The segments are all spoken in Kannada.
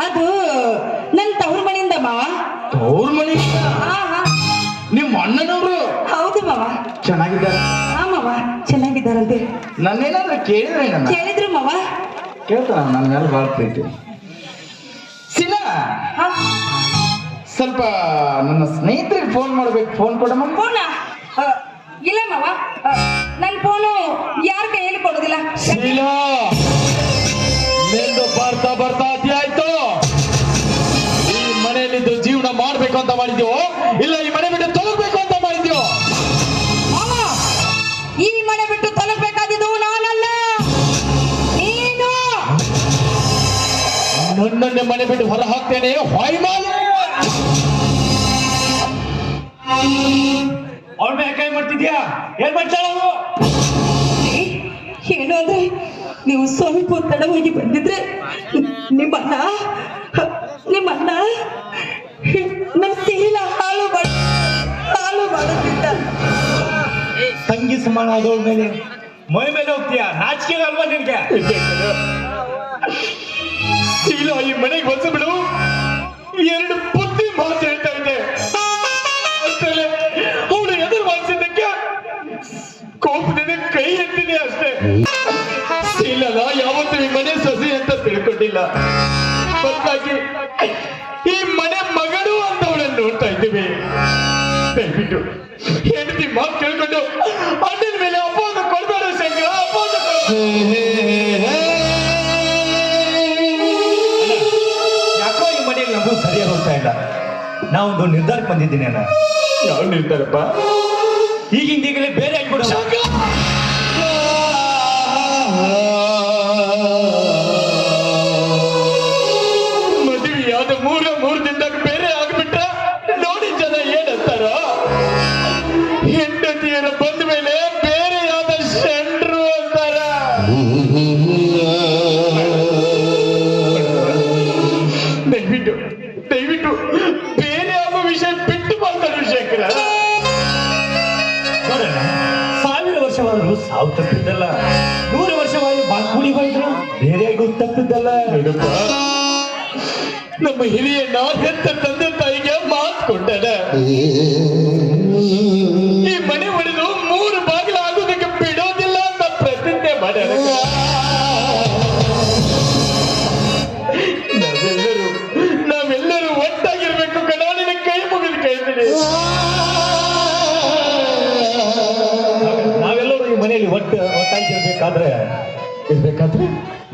ಅದು ನನ್ನ ತವ್ರ ಮನೆಯಿಂದ ಮಾವ. ತವ್ರ ಮನೆ? ನಿಮ್ಮ ಅಣ್ಣನವರು? ಹೌದು ಮಾವ. ಚೆನ್ನಾಗಿದ್ದಾರೆ? ಹಾ ಮಾವ, ಚೆನ್ನಾಗಿದ್ದಾರಂತೆ. ನನ್ನೇನಾದ್ರೂ ಕೇಳಿದ್ರೆ? ಕೇಳಿದ್ರು ಮಾವ. ಕೇಳ್ತಾರ ನನ್ನ ಮೇಲೆ ಭಾಳ ಪ್ರೀತಿ. ಸಿನ ಸ್ವಲ್ಪ ನನ್ನ ಸ್ನೇಹಿತರಿಗೆ ಫೋನ್ ಮಾಡ್ಬೇಕು, ಫೋನ್ ಕೊಡಮ್ಮ. ಫೋನ? ಇಲ್ಲ ಮಾವ, ನನ್ನ ಫೋನು ಯಾರ ಕೈಯಲ್ಲಿ ಕೊಡೋದಿಲ್ಲ. ಶೀಲಾ, ನಿಂದು ಬರ್ತಾ ಬರ್ತಾ ಅತಿ ಆಯ್ತು. ಈ ಮನೆಯಲ್ಲಿದ್ದು ಜೀವನ ಮಾಡ್ಬೇಕು ಅಂತ ಮಾಡಿದ್ಯೋ ಇಲ್ಲ ಈ ಮನೆ ಬಿಟ್ಟು ತೊಲಗಬೇಕು ಅಂತ ಮಾಡಿದ್ಯೋ? ಮಾವ, ಈ ಮನೆ ಬಿಟ್ಟು ತೊಲಗಬೇಕಾದಿದ್ದು ನಾನಲ್ಲ, ನೀನು. ನನ್ನನ್ನೇ ಮನೆ ಬಿಟ್ಟು ಹೊರ ಹಾಕ್ತೇನೆ ಹೊಯ್ಮಾಲ. ಅವಳ ಮೇಲೆ ಕೈ ಮಾಡ್ತಿದ್ಯಾ? ಏನ್ ಮಾಡ್ತಾಳ ಅವಳು? ಏನು ಅಂದ್ರೆ, ನೀವು ಸ್ವಲ್ಪ ತಡವಾಗಿ ಬಂದಿದ್ರೆ ನಿಮ್ಮಣ್ಣ ನಮ್ಮ ಶೀಲ ಹಾಳು ಮಾಡುತ್ತಿದ್ದ. ತಂಗಿ ಸಮಾನ ಆದವಳ ಮೇಲೆ ಮೈ ಮೇಲೆ ಹೋಗ್ತೀಯಾ? ನಾಚಿಕೆ ಅಲ್ವಾ ನಿನ್ಗೆ? ಶೀಲಾ ಈ ಮನೆಗೆ ಹೊಸ ಬಿಡು. ಎರಡು ಬುದ್ಧಿ ಮಾತು ಹೇಳ್ತಾ ಇದ್ದೆ, ಅವಳು ಎದುರು ಮಾಡಿಸಿದ್ದಕ್ಕೆ ಕೋಪದಿಂದ ಕೈ ಎತ್ತಿದೆ ಅಷ್ಟೇ. ಶೀಲನ ಯಾವತ್ತೂ ಈ ಮನೆ ಸೊಸೆ ಅಂತ ತಿಳ್ಕೊಂಡಿಲ್ಲ. ಬದಲಾಗಿ ಈ ಮನೆ ಮಗಳು ಅಂತ ಅವಳನ್ನು ನೋಡ್ತಾ ಇದ್ದೀವಿ. ದಯವಿಟ್ಟು ಹೆಂಡತಿ ಮಾತು ಕೇಳ್ಕೊಂಡು ಅಣ್ಣನ ಮೇಲೆ ಅಪವಾದ ಕೊಡ್ಬೇಡ ಶಂಕರ, ಅಪವಾದ. ಯಾಕೋ ಈ ಮನೆಯಲ್ಲಿ ನಮಗೂ ಸರಿಯಾಗಿ ಹೋಗ್ತಾ ಇಲ್ಲ. ನಾವೊಂದು ನಿರ್ಧಾರಕ್ಕೆ ಬಂದಿದ್ದೀನಿ ಅಣ್ಣ. ಯಾವ ನಿರ್ಧಾರಪ್ಪ? ಈಗಿಂದೀಗಲೇ ಬೇರೆ ಆಗ್ಬಿಡ. ಮದುವೆಯಾದ ಮೂರು ದಿನದಾಗ ಬೇರೆ ಆಗ್ಬಿಟ್ರ ನೋಡಿ ಜನ ಏನಂತಾರ? ಹೆಂಡತಿಯರ ಬಂದ ಮೇಲೆ ಬೇರೆಯಾದ ಶಂಡ್ರು ಅಂತಾರ. ದಯವಿಟ್ಟು ಬೇರೆ ಆಗೋ ವಿಷಯ ಬಿಟ್ಟು ಮಾತಾಡು ಶಂಕರ. ಸಾವಿರ ವರ್ಷವಾದ್ರು ಸಾವು ತಪ್ಪಿದ್ದಲ್ಲ, 100 ವರ್ಷವಾದ್ರು ಬಾಕುಳಿ ಹೋಯ್ದ್ರು ಬೇರೆ ಆಗೋ ತಪ್ಪಿದ್ದಲ್ಲ. ನಮ್ಮ ಹಿರಿಯ ಹೆತ್ತ ತಂದೆ ತಾಯಿಗೆ ಮಾತು ಕೊಟ್ಟಾಡ, ಈ ಮನೆ ಒಡೆದು 3 ಬಾಗಿಲು ಆಗೋದಕ್ಕೆ ಬಿಡೋದಿಲ್ಲ ಅಂತ ಪ್ರತಿಜ್ಞೆ ಮಾಡ್ಯಾರ. ನಾವೆಲ್ಲರೂ ಒಟ್ಟಾಗಿರ್ಬೇಕು ಕಣ. ನಿನ್ನ ಕೈ ಮುಗಿದು ಕೇಳ್ತೀನಿ. ನಾವೆಲ್ಲರೂ ಈ ಮನೆಯಲ್ಲಿ ಒಟ್ಟಾಗಿರ್ಬೇಕಾದ್ರೆ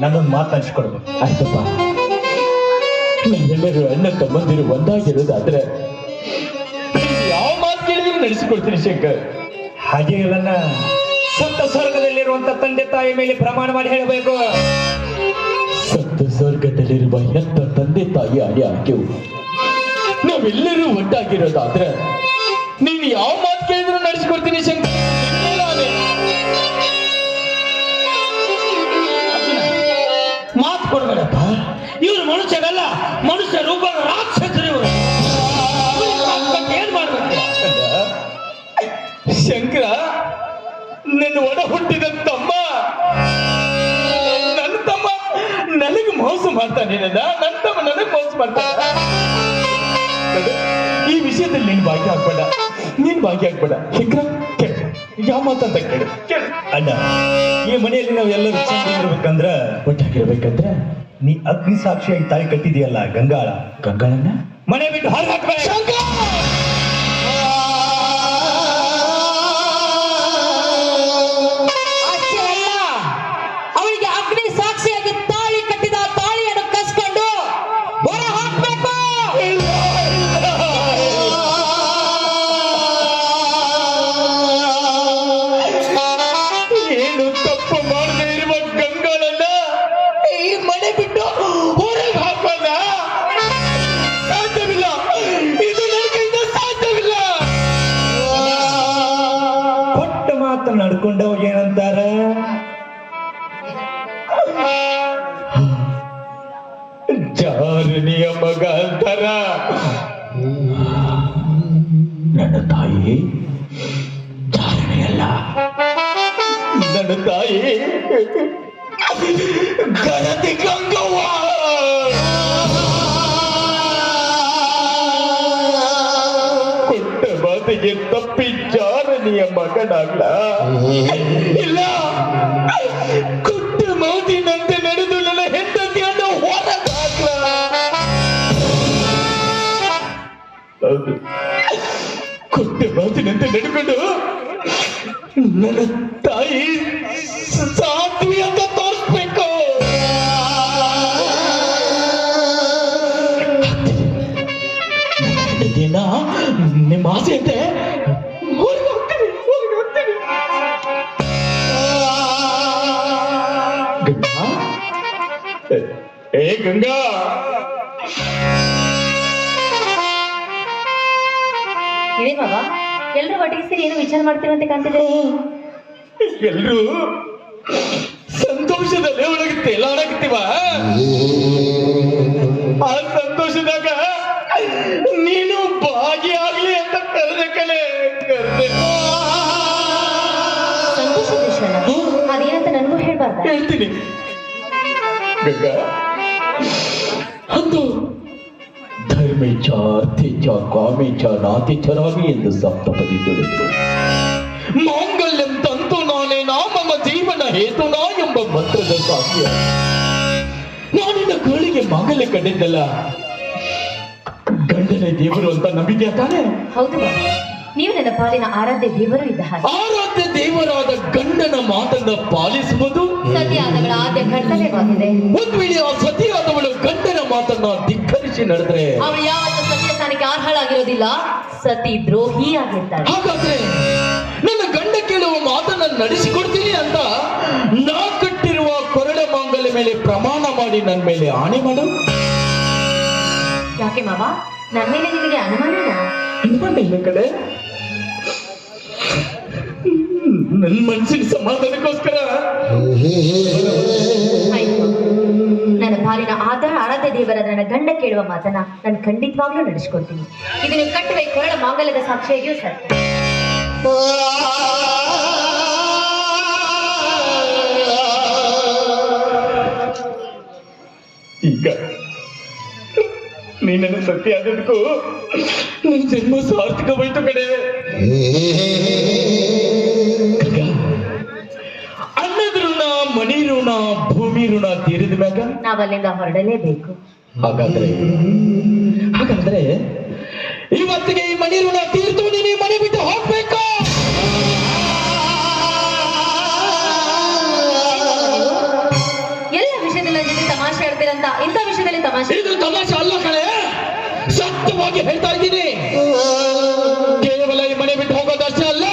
ನನ್ನೊಂದು ಮಾತು ಹಂಚ್ಕೊಡ್ಬೇಕು. ಆಯ್ತಪ್ಪ, ನಾವೆಲ್ಲರೂ ಅಣ್ಣ ತಮ್ಮಂದಿರು ಒಂದಾಗಿರೋದಾದ್ರೆ ಯಾವ ಮಾತು ಕೇಳಿದ್ರು ನಡೆಸಿಕೊಡ್ತೀನಿ ಶಂಕರ್. ಹಾಗೆ ನನ್ನ ಸಪ್ತ ಸ್ವರ್ಗದಲ್ಲಿರುವಂತ ತಂದೆ ತಾಯಿ ಮೇಲೆ ಪ್ರಮಾಣ ಮಾಡಿ ಹೇಳಬೇಕು. ಸಪ್ತ ಸ್ವರ್ಗದಲ್ಲಿರುವ ಹೆತ್ತ ತಂದೆ ತಾಯಿ ಅಡಿ ಆಕೆವು ನಾವೆಲ್ಲರೂ ಒಟ್ಟಾಗಿರೋದಾದ್ರೆ ನೀನು ಯಾವ ಮಾತು ಕೇಳಿದ್ರು ನಡೆಸಿಕೊಡ್ತೀನಿ ಶಂಕರ್. ಮಾತು ಕೊಡ್ಬೇಡಪ್ಪ. ಇವರು ಮನುಷ್ಯರಲ್ಲ, ಮನುಷ್ಯ ರೂಪ ರಾಕ್ಷಸರು ಇವರು. ಏನ್ ಮಾಡ್ಬೇಕು ಶಂಕರ? ನನ್ನ ಒಡ ಹುಟ್ಟಿದ ತಮ್ಮ, ನನ್ನ ತಮ್ಮ ನನಗೆ ಮೋಸ ಮಾಡ್ತಾನೆ. ನನ್ನ ತಮ್ಮ ನನಗೆ ಮೋಸ ಮಾಡ್ತಾನೆ. ಈ ವಿಷಯದಲ್ಲಿ ನೀನ್ ಭಾಗ್ಯ ಆಗ್ಬೇಡ ಶಂಕರ. ಯಾವ ಮಾತಂತ ಕೇಳು ಅಣ್ಣ. ಈ ಮನೆಯಲ್ಲಿ ನಾವು ಎಲ್ಲರೂ ಒಟ್ಟಾಗಿರ್ಬೇಕಂದ್ರೆ ನೀ ಅಗ್ನಿ ಸಾಕ್ಷಿಯಾಗಿ ತಾಳಿ ಕಟ್ಟಿದೆಯಲ್ಲ ಗಂಗಾಳನ್ನ ಮನೆ ಬಿಟ್ಟು ಹೊರ ಹಾಕ್ಬೇಕು. ಅವಳಿಗೆ ಅಗ್ನಿ ಸಾಕ್ಷಿಯಾಗಿ ತಾಳಿ ಕಟ್ಟಿದ ತಾಳಿಯನ್ನು ಕಸ್ಕೊಂಡು ಹೊರ ಹಾಕ್ಬೇಕು. ಏನು ತಪ್ಪು ಮಾಡದೇ ಇರುವ ಗಂಗಾಳನ್ನ ಈ ಮನೆ ಬಿಟ್ಟು ಹೊರಗೆ ಹಾಕೋದ ಸಾಧ್ಯವಿಲ್ಲ. ಇದು ನನಗಿಂತ ಸಾಧ್ಯವಿಲ್ಲ. ಕೊಟ್ಟ ಮಾತು ನಡ್ಕೊಂಡವಾಗ ಏನಂತಾರ? ಜಾರನಿಯ ಮಗ ಅಂತಾರ. ನನ್ನ ತಾಯಿ ಜಾರನೆಯಲ್ಲ, ನನ್ನ ತಾಯಿ ಗಣತಿ ಗಂಗವ್ವ. ಅತ್ತಿಗೆ ತಪ್ಪಿ ಜಾರನಿಯ ಮಗನಾಗ್ಲ ಇಲ್ಲ ಕೊಟ್ಟ ಮಾತಿನಂತೆ ನಡೆದು ನನ್ನ ಹೆಂಡತಿಯನ್ನು ಹೊರಗಾಗ್ಲ. ಹೌದು, ಕೊಟ್ಟ ಮಾತಿನಂತೆ ನಡೆಕೊಂಡು ನನ್ನ ತಾಯಿ ಸಾಧ್ವಿ ಅಂತ ತೋರಿಸ್ಬೇಕು. ದಿನ ನಿಮ್ಮ ಆಸೆ ಅಂತೆ ಊರಿಗೆ ಹೋಗ್ತೀನಿ. ಗಂಗಾ, ಏ ಗಂಗಾ, ಇದೇ ಬಾಬಾ ಎಲ್ರು ಒಟ್ಟಿಗೆ ಸೇರಿ ಏನು ವಿಚಾರ ಮಾಡ್ತೀರಂತೆ ಕಾಣ್ತಿದೆ. ಎಲ್ರು ಸಂತೋಷದಲ್ಲಿ ಒಳಗೆ ತೇಲಾಡಕತ್ತೀವ. ಆ ಸಂತೋಷದಾಗ ನೀನು ಭಾಗಿಯಾಗ್ಲಿ ಅಂತ ಕರೆದೆ ಕಲೆ ಕರೆದೆ. ಸಂತೋಷ ವಿಷಯ ಅದೇನಂತ ನನಗೂ ಹೇಳ್ಬಾರ್ದ? ಹೇಳ್ತೀನಿ ಗಂಗಾ. ಅಂದು ಧರ್ಮೇಚ ಅರ್ಥೇಚ ಕಾಮೇಚ ನಾತಿಚರಾಮಿ ಎಂದು ಸಪ್ತಪದಿ ದುಡಿದು ಮಾಂಗಲ್ಯಂ ತಂತು ನಾನೇ ನಾಮಮ ಜೀವನ ಹೇತುನಾ ಎಂಬ ಮಂತ್ರದ ಸಾಧ್ಯ ನಾನಿನ್ನ ಗಳಿಗೆ ಮಾಂಗಲ್ಯ ಕಂಡಿದ್ದಲ್ಲ. ಗಂಡನೇ ದೇವರು ಅಂತ ನಂಬಿದ್ಯಾ ತಾನೆ? ಹೌದು ಬಾಬಾ, ನೀವು ನನ್ನ ಪಾಲಿನ ಆರಾಧ್ಯ ದೇವರು ಇದ್ದ ಹಾಗೆ. ಆರಾಧ್ಯ ದೇವರಾದ ಗಂಡನ ಮಾತನ್ನ ಪಾಲಿಸುವುದು ಸತಿಯಾದಗಳ ಆದ್ಯ ಕರ್ತವ್ಯವಾಗಿದೆ. ಒಂದು ವೇಳೆ ಆ ಸತಿಯಾದವಳು ಗಂಡನ ಮಾತನ್ನ ಧಿಕ್ಕರಿಸಿ ನಡೆದ್ರೆ ಅವಳು ಯಾವತ್ತೂ ಸತ್ಯ ಸ್ಥಾನಕ್ಕೆ ಅರ್ಹಳಾಗಿರೋದಿಲ್ಲ, ಸತಿ ದ್ರೋಹಿ ಆಗಿರ್ತಾಳೆ. ಹಾಗಾದ್ರೆ ನನ್ನ ಗಂಡ ಕೇಳುವ ಮಾತನ್ನ ನಡೆಸಿಕೊಡ್ತೀನಿ ಅಂತ ನಾ ಕಟ್ಟಿರುವ ಕೊರಳ ಮಾಂಗಲ್ಯ ಮೇಲೆ ಪ್ರಮಾಣ ಮಾಡಿ ನನ್ನ ಮೇಲೆ ಆಣೆ ಮಾಡು. ಯಾಕೆ ಮಾವ, ನನ್ನ ಮೇಲೆ ನಿಮಗೆ ಅನುಮಾನನಾ? ಅನುಮಾನ ಇಲ್ಲ ಕಡೆ, ನನ್ನ ಮನಸ್ಸಿನ ಸಮಾಧಾನಕ್ಕೋಸ್ಕರ. ಆಯ್ತು, ನನ್ನ ಪಾಲಿನ ಆರಾಧ್ಯ ದೇವರ ನನ್ನ ಗಂಡ ಕೇಳುವ ಮಾತನ್ನ ನಾನು ಖಂಡಿತವಾಗ್ಲೂ ನಡೆಸ್ಕೊಡ್ತೀನಿ. ಇದು ನೀವು ಕಟ್ಟುವ ಈ ಕೊರಳ ಮಾಂಗಲ್ಯದ ಸಾಕ್ಷಿಯಾಗಿಯೂ ಸರ್. ಈಗ ನೀನನ್ನು ಸತ್ಯ ಆದದಕ್ಕೂ ನನ್ನ ಜನ್ಮ ಸಾರ್ಥಕವಾಯ್ತು ಕಡೆ. ಅನ್ನದ ಋಣ, ಮಣಿ ಋಣ, ಭೂಮಿ ಋಣ ತೀರಿದ ಮ್ಯಾಗ ನಾವಲ್ಲಿಂದ ಹೊರಡಲೇಬೇಕು. ಹಾಗಾದ್ರೆ ಇವತ್ತಿಗೆ ಈ ಮಣಿ ಋಣ ತೀರ್ತು ನೀನು ಈ ಮನೆ ಬಿಟ್ಟು ಹೋಗ್ಬೇಕು. ಎಲ್ಲ ವಿಷಯದಲ್ಲಿ ನನ್ನ ಜೊತೆ ತಮಾಷೆ ಆಡ್ತೀರಂತ ಇಂಥ ವಿಷಯದಲ್ಲಿ ತಮಾಷೆ? ಇದು ತಮಾಷೆ ಅಲ್ಲ ಕಣೆ, ಸತ್ಯವಾಗಿ ಹೇಳ್ತಾ ಇದ್ದೀನಿ. ಕೇವಲ ಈ ಮನೆ ಬಿಟ್ಟು ಹೋಗೋದಷ್ಟೇ ಅಲ್ಲ,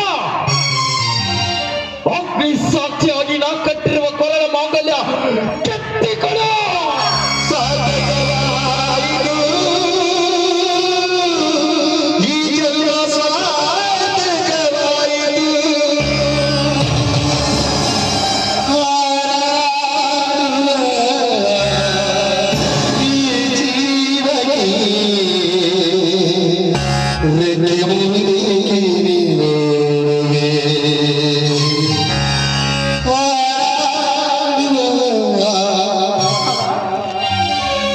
ಅಗ್ನಿ ಸಾಕ್ಷಿಯಾಗಿ ನಾ ಕಟ್ಟಿರುವ ಕೊರಳ ಮಾಂಗಲ್ಯ ಕೆತ್ತಿಕೊಡ.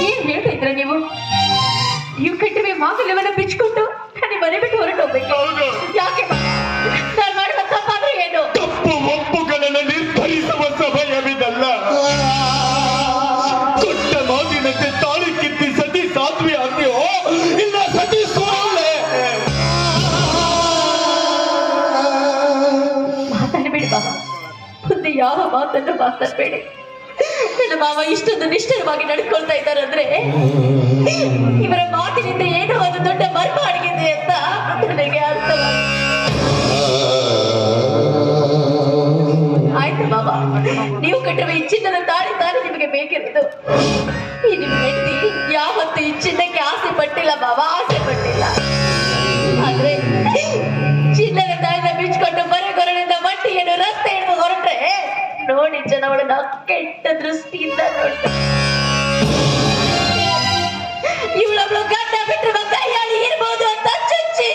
ಏನ್ ಹೇಳ್ತಾ ಇದ್ರ ನೀವು? ನೀವು ಕಟ್ಟಿರುವ ಮಾಂಗಲ್ಯವನ್ನ ಬಿಚ್ಚಿಕೊಂಡು ನನ್ನ ಮನೆ ಬಿಟ್ಟು ಹೊರಟು ಹೋಗ್ಬೇಕು? ಯಾಕೆ ನಾನು ಮಾಡುವ ತಪ್ಪಾದ್ರೂ ಏನು? ತಪ್ಪು ಒಪ್ಪುಗಳನ್ನು ನಿರ್ಧರಿಸುವ ಸಮಯವಿದಲ್ಲ. ಕೊಟ್ಟ ಮಾತಿನಂತೆ ತಾಳಿ ಕಿತ್ತಿ ಸತಿ ಸಾಧ್ವಿ ಆಗ್ತೀಯೋ ಇಲ್ಲ ಸತಿ ಸೋಲೆ? ಮಾತಾಡಬೇಡಿ ಬಾಬಾ, ಮುಂದೆ ಯಾವ ಮಾತನ್ನು ಮಾತಾಡಬೇಡಿ. ನನ್ನ ಮಾವ ಇಷ್ಟೊಂದು ನಿಷ್ಠರವಾಗಿ ನಡ್ಕೊಳ್ತಾ ಇದ್ದಾರೆ ಅಂದ್ರೆ ಇವರ ಮಾತಿನಿಂದ ಏನೋ ಒಂದು ದೊಡ್ಡ ಮರ್ಮ ಅಡಗಿದೆ ಅಂತ ನನಗೆ ಅರ್ಥವಾಗಿದೆ. ಆಯ್ತು ಬಾಬಾ, ನೀವು ಕಟ್ಟಿರುವ ಈ ಚಿನ್ನದ ತಾಳಿ ನಿಮಗೆ ಬೇಕಿರೋದು. ಈ ನಿಮ್ಮ ಹೆಂಡತಿ ಯಾವತ್ತು ಈ ಚಿನ್ನಕ್ಕೆ ಆಸೆ ಪಟ್ಟಿಲ್ಲ ಬಾಬಾ, ಆಸೆ ಪಟ್ಟಿಲ್ಲ. ಆದ್ರೆ ಚಿನ್ನದ ತಾಳಿನ ಬಿಚ್ಕೊಂಡು ಬರೆಗೊರಳಿಂದ ಮಟ್ಟಿಯನ್ನು ರಸ್ತೆ ಹಿಡಿದು ಹೊರಟ್ರೆ ನೋಡಿ ಜನವಳನ್ನ ಕೆಟ್ಟ ದೃಷ್ಟಿಯಿಂದ ನೋಡ್ತಾರೆ. ಇವಳೊಬ್ಳು ಗಂಡ ಬಿಟ್ಟಿರುವ ಕೈಯಾಳಿ ಇರ್ಬೋದು ಅಂತ ಚುಚ್ಚಿ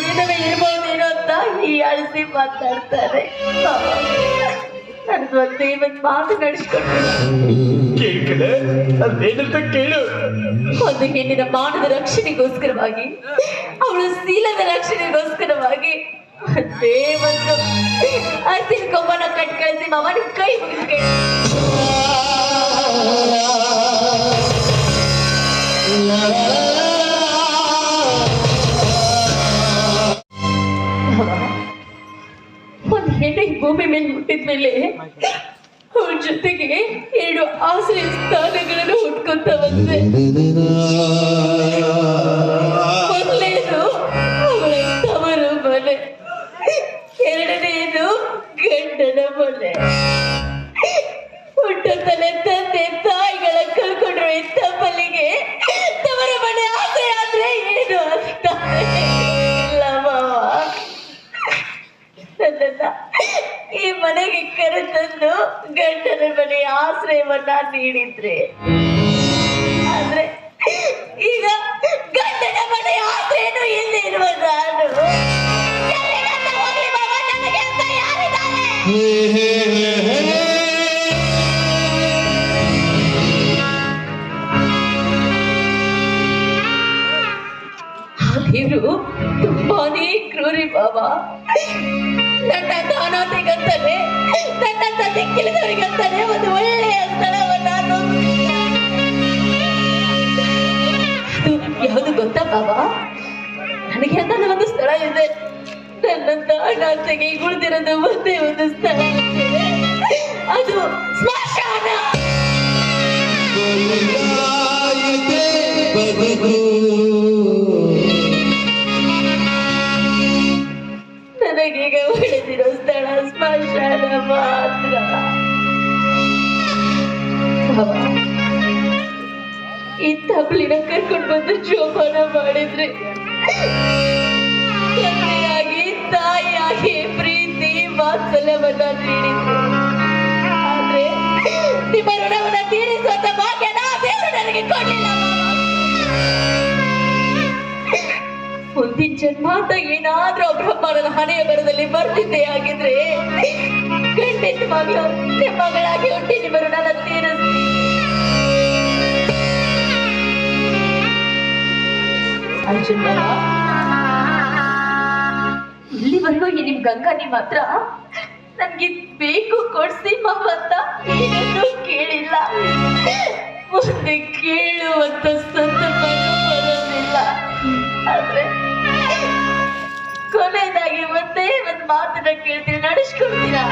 ವಿಧವೆ ಇರ್ಬೋದೇನೋ ಅಂತ ಹೀಯಾಳಿಸಿ ಮಾತಾಡ್ತಾರೆ. ನನ್ನ ಒಂದೇ ಒಂದ್ ಮಾತು ನಡೆಸ್ಕೊಟ್ಟಿಲ್ಲ. ಕೇಳ್ಕಡೆ ಅದೇನಂತ ಕೇಳು. ಒಂದು ಹೆಣ್ಣಿನ ಮಾನದ ರಕ್ಷಣೆಗೋಸ್ಕರವಾಗಿ, ಅವಳ ಶೀಲದ ರಕ್ಷಣೆಗೋಸ್ಕರವಾಗಿ ಒಂದೇ ಒಂದು ಹಸಿರು ಕೊಂಬನ ಕಟ್ ಕಳಿಸಿ ಮಾವ ನಿಮ್ ಕೈ ಮುಗಿದು ಕೇಳಿ. ಒಂದು ಹೆಣ್ಣು ಈ ಭೂಮಿ ಮೇಲೆ ಹುಟ್ಟಿದ್ಮೇಲೆ ಅವಳ ಜೊತೆಗೆ 2 ಆಶ್ರಯ ಸ್ಥಾನಗಳನ್ನು ಹುಟ್ಕೊಂತ ಬಂದೆ. ಮೊದಲೇದು ಅವಳ ತವರು ಮನೆ, ಎರಡನೇದು ಗಂಡನ ಮನೆ. ಹುಟ್ಟುತ್ತಲೇ ತಂದೆ ತಾಯಿಗಳ ಕಳ್ಕೊಂಡ್ರು ಎಂತ ಬಲಿಗೆ ತವರ ಮನೆ ಆಸೆ ಆದ್ರೆ ಏನು ಅಂತ ಇಲ್ಲ ಮಾವ. ನನ್ನನ್ನ ಈ ಮನೆಗೆ ಕರೆತಂದು ಗಂಡನ ಮನೆಯ ಆಶ್ರಯವನ್ನ ನೀಡಿದ್ರೆ, ಆದ್ರೆ ಈಗ ಗಂಡನ ಮನೆಯ ಆಶ್ರಯನು ಇಲ್ಲಿ ಇರುವ ನಾನು ಎಲ್ಲಿಗಂತ ಹೋಗ್ಲಿ ಮಾವ, ನನಗೆ ಅಂತ ಯಾರಿದ್ದಾರೆ? ದೇವರು ತುಂಬಾನೇ ಕ್ರೂರಿ ಬಾಬಾ. ನನ್ನ ಅನಾಥೆಗಂತಾನೆ, ನನ್ನ ದಿಕ್ಕಿಲ್ಲದವರಿಗಂತಾನೆ ಒಂದು ಒಳ್ಳೆಯ ಸ್ಥಳವನ್ನ ಯಾವುದು ಗೊತ್ತಾ ಬಾಬಾ? ನನಗೆ ಅಂತ ಒಂದು ಸ್ಥಳ ಇದೆ. ನನ್ನಂತ ಅನಾಥೆಗೆ ಉಳಿದಿರೋದು ಒಂದೇ ಒಂದು ಸ್ಥಳ ಇದೆ, ಅದು ಸ್ಮಶಾನ. ನನಗೀಗ ಉಳಿದಿರೋ ಸ್ಥಳ ಸ್ಮಶಾನ ಮಾತ್ರ. ಈ ತಪ್ಪಲಿನ ಕರ್ಕೊಂಡು ಬಂದು ಜೋಪಾನ ಮಾಡಿದ್ರೆ, ತಂದೆಯಾಗಿ ತಾಯಿಯಾಗಿ ಪ್ರೀತಿ ವಾತ್ಸಲ್ಯವನ್ನ ನೀಡಿದ್ರು. ಆದ್ರೆ ನಿಮ್ಮ ಋಣವನ್ನ ತೀರಿಸುವಂತ ಭಾಗ್ಯನ ದೇವರು ನನಗೆ ಕೊಡ್ಲಿಲ್ಲ. ಮುಂದಿನ ಜನ್ಮ ಅಂತ ಏನಾದ್ರೂ ಬ್ರಹ್ಮನ ಹಣೆಯ ಬರದಲ್ಲಿ ಬರ್ತಿದ್ದೆ ಆಗಿದ್ರೆ ಖಂಡಿತವಾಗ್ಲೂ ನಿಮ್ಮ ಮಗಳಾಗಿ ಹುಟ್ಟಿ ನಿಮ್ಮ ಋಣನ ತೀರಿಸ್ತೀನಿ. ಅರ್ಜುನ್ ಬಾಬಾ, ಇಲ್ಲಿವರೆಗೂ ಈ ನಿಮ್ ಗಂಗಾ ನಿಮ್ಮ ಹತ್ರ ನನ್ಗೆ ಬೇಕು ಕೊಡ್ಸಿ ಮಾವ ಅಂತ ಏನನ್ನೂ ಕೇಳಿಲ್ಲ. ಮುಂದೆ ಕೇಳುವಂತ ಸಂದರ್ಭನೂ ಬರೋದಿಲ್ಲ. ಆದ್ರೆ ಕೊನೆಯದಾಗಿ ಒಂದೇ ಒಂದ್ ಮಾತನ್ನ ಕೇಳ್ತೀರಾ, ನಡೆಸ್ಕೊಡ್ತೀರಾ?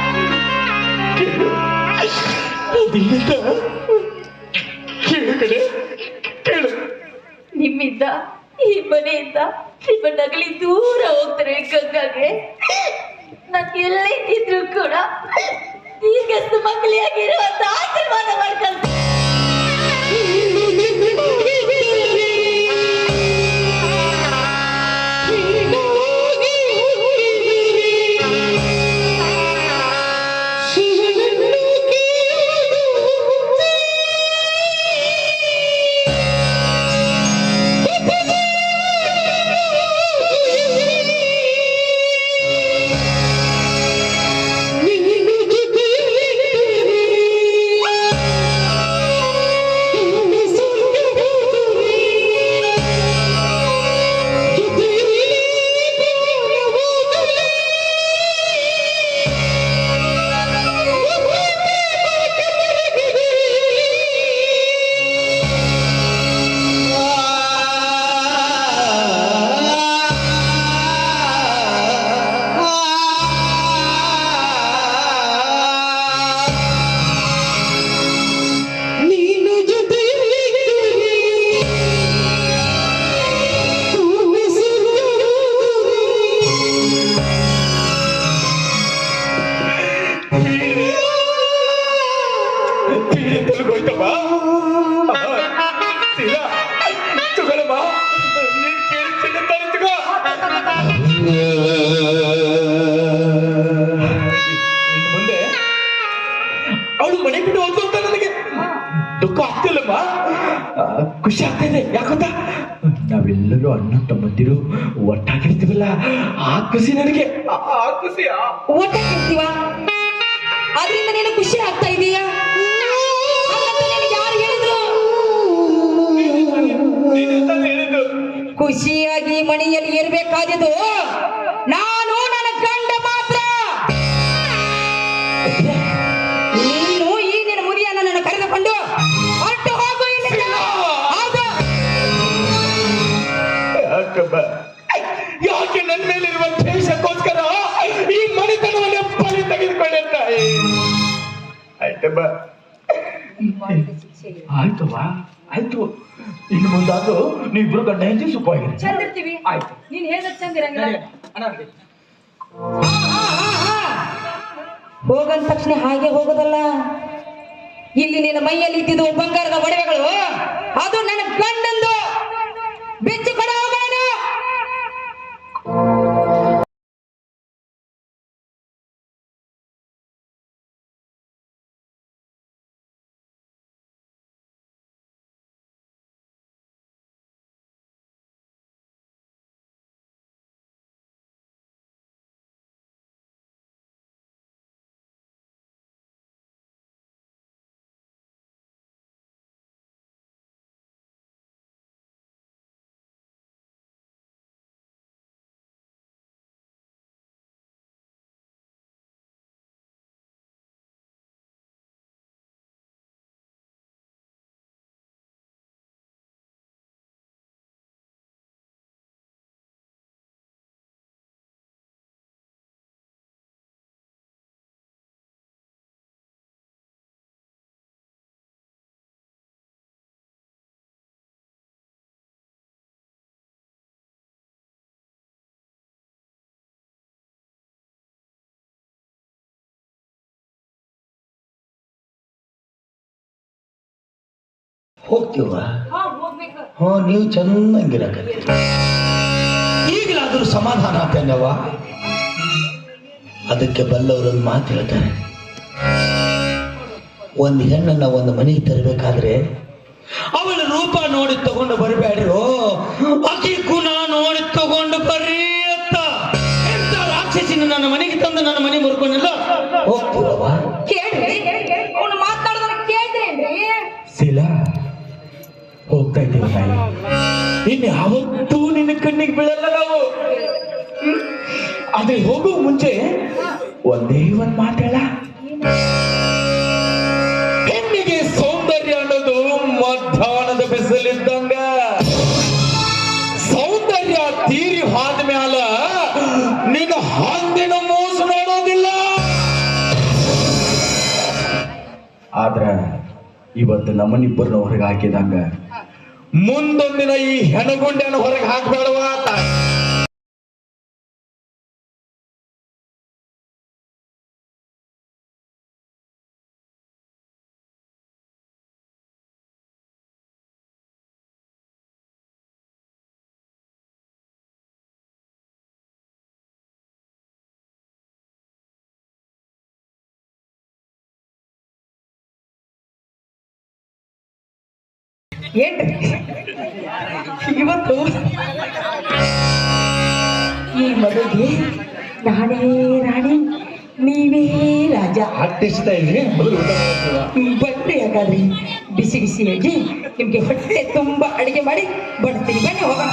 ನಿಮ್ಮಿಂದ ಈ ಮನೆಯಿಂದ ನಿಮ್ಮ ನಗಲಿ ದೂರ ಹೋಗ್ತಾರೆ ಗಂಗಾಗೆ. ನಾನು ಎಲ್ಲೇ ಇದ್ರು ಕೂಡ ದೀರ್ಘ ಸುಮಂಗಲಿಯಾಗಿರುವಂತ ಆಶೀರ್ವಾದ ಮಾಡ್ಕೊಳ್ತೀನಿ. ಮುಂದೆ ಅವಳು ಮನೆ ಬಿಟ್ಟು ಹೋಗ್ತು ಅಂತ ನನಗೆ ದುಃಖ ಆಗ್ತಿಲ್ಲಮ್ಮ, ಖುಷಿ ಆಗ್ತಾ ಇದೆ. ಯಾಕಂತ ನಾವೆಲ್ಲರೂ ಅಣ್ಣ ತಮ್ಮಂದಿರು ಒಟ್ಟಾಗಿರ್ತೀವಲ್ಲ, ಆ ಖುಷಿ ನನಗೆ. ಆ ಖುಷಿ ಒಟ್ಟಾಗಿರ್ತೀವ ಅದರಿಂದ ನೀನು ಖುಷಿ ಆಗ್ತಾ ಇದೀಯಾ? ಹಾಗಂತ ನಿನಗೆ ಯಾರು ಹೇಳಿದ್ರು? ಹೇಳಿದ್ದು ಖುಷಿಯಾಗಿ ಮನೆಯಲ್ಲಿ ಇರಬೇಕಾದಿದ್ದು ನಾನು ನನ್ನ ಗಂಡ ಮಾತ್ರ. ನೀನು ಈ ನಿನ್ನ ಮುದಿಯನ್ನ ನನ್ನ ಕರೆದುಕೊಂಡು ಹೊರಟು ಹೋಗು ಇಲ್ಲಿಂದ. ಹೌದು. ಯಾಕೆ ನನ್ನ ಮೇಲಿರುವ ದ್ವೇಷಕ್ಕೋಸ್ಕರ ಈ ಮನೆತನವನ್ನು ಬಲಿ ತೆಗೆದುಕೊಂಡೆ ತಾಯಿ? ಆಯ್ತಮ್ಮ, ಆಯ್ತವ್ವ, ಆಯ್ತು. ಇನ್ನು ಮುಂದಾದ್ರೂ ನೀವಿಬ್ರು ಗಂಡ ಹೆಂಡತಿ ಸುಖವಾಗಿರಿ. ಚಂದ ಇರ್ತೀವಿ. ಆಯ್ತು. ನೀನ್ ಹೇಳಿದ ಚಂದ ಇರಂಗಿಲ್ಲ. ಹೋಗಂದ ತಕ್ಷಣ ಹಾಗೆ ಹೋಗೋದಲ್ಲ. ಇಲ್ಲಿ ನಿನ್ನ ಮೈಯಲ್ಲಿ ಇದ್ದಿದ್ದು ಬಂಗಾರದ ಒಡವೆಗಳು ಅದು ನನ್ನ ಗಂಡಂದು. ಬೆಚ್ಚು ಕೊಡ ಹೋಗೋನು. ಹೋಗ್ತೀವ? ಹ್ಞೂ, ನೀವು ಚೆನ್ನಾಗಿರಕತ್ತಿ. ಈಗಲಾದರೂ ಸಮಾಧಾನ ಆಗ್ತೇನವ? ಅದಕ್ಕೆ ಬಲ್ಲವರೊಂದು ಮಾತು ಹೇಳ್ತಾರೆ, ಒಂದು ಹೆಣ್ಣನ್ನ ಒಂದು ಮನೆಗೆ ತರಬೇಕಾದ್ರೆ ಅವಳ ರೂಪ ನೋಡಿ ತಗೊಂಡು ಬರಬೇಡ್ರು, ಆಕೆ ಗುಣ ನೋಡಿ ತಗೊಂಡು ಬರ್ರಿ ಅಂತ. ಎಂತ ರಾಕ್ಷಸಿನ ನನ್ನ ಮನೆಗೆ ತಂದು ನನ್ನ ಮನೆ ಮುರ್ಕೊಂಡಿಲ್ಲ. ಹೋಗ್ತೀವವ? ಕೇಳ್ರಿ, ಅವನು ಮಾತಾಡೋದನ್ನ ಕೇಳ್ತೇನ್ರಿ. ಶೀಲಾ, ಹೋಗ್ತಾ ಇದ್ದೀವಿ ತಾಯಿ. ಇನ್ನು ಯಾವತ್ತೂ ನಿನ್ನ ಕಣ್ಣಿಗೆ ಬೀಳಲ್ಲ ನಾವು. ಆದ್ರೆ ಹೋಗುವ ಮುಂಚೆ ಒಂದೇ ಒಂದ್ ಮಾತೇಳ. ಹೆಣ್ಣಿಗೆ ಸೌಂದರ್ಯ ಅನ್ನೋದು ಮಧ್ಯಾಹ್ನದ ಬಿಸಿಲಿದ್ದಂಗ. ಸೌಂದರ್ಯ ತೀರಿ ಹೋದ ಮ್ಯಾಲ ನೀನು ಹಂದಿನ ಮೋಸ ನೋಡೋದಿಲ್ಲ. ಆದ್ರ ಇವತ್ತು ನಮ್ಮನಿಬ್ಬರನ್ನ ಹೊರಗೆ ಹಾಕಿದಂಗ ಮುಂದೊಂದಿನ ಈ ಹೆಣಗುಂಡೆಯನ್ನು ಹೊರಗೆ ಹಾಕ್ಬೇಡವಾ? ಏನ್ರಿ ಇವತ್ತು ಈ ಮದುವೆಗೆ ನಾನೇ ರಾಣಿ, ನೀವೇ ರಾಜ. ಅಷ್ಟಿಷ್ಟ ಇಲ್ರಿ? ಬನ್ನಿ, ಹಾಗಾದ್ರಿ ಬಿಸಿ ಬಿಸಿಯಾಗಿ ನಿಮ್ಗೆ ಹೊಟ್ಟೆ ತುಂಬಾ ಅಡಿಗೆ ಮಾಡಿ ಬಡ್ತೀನಿ. ಬನ್ನಿ ಹೋಗೋಣ.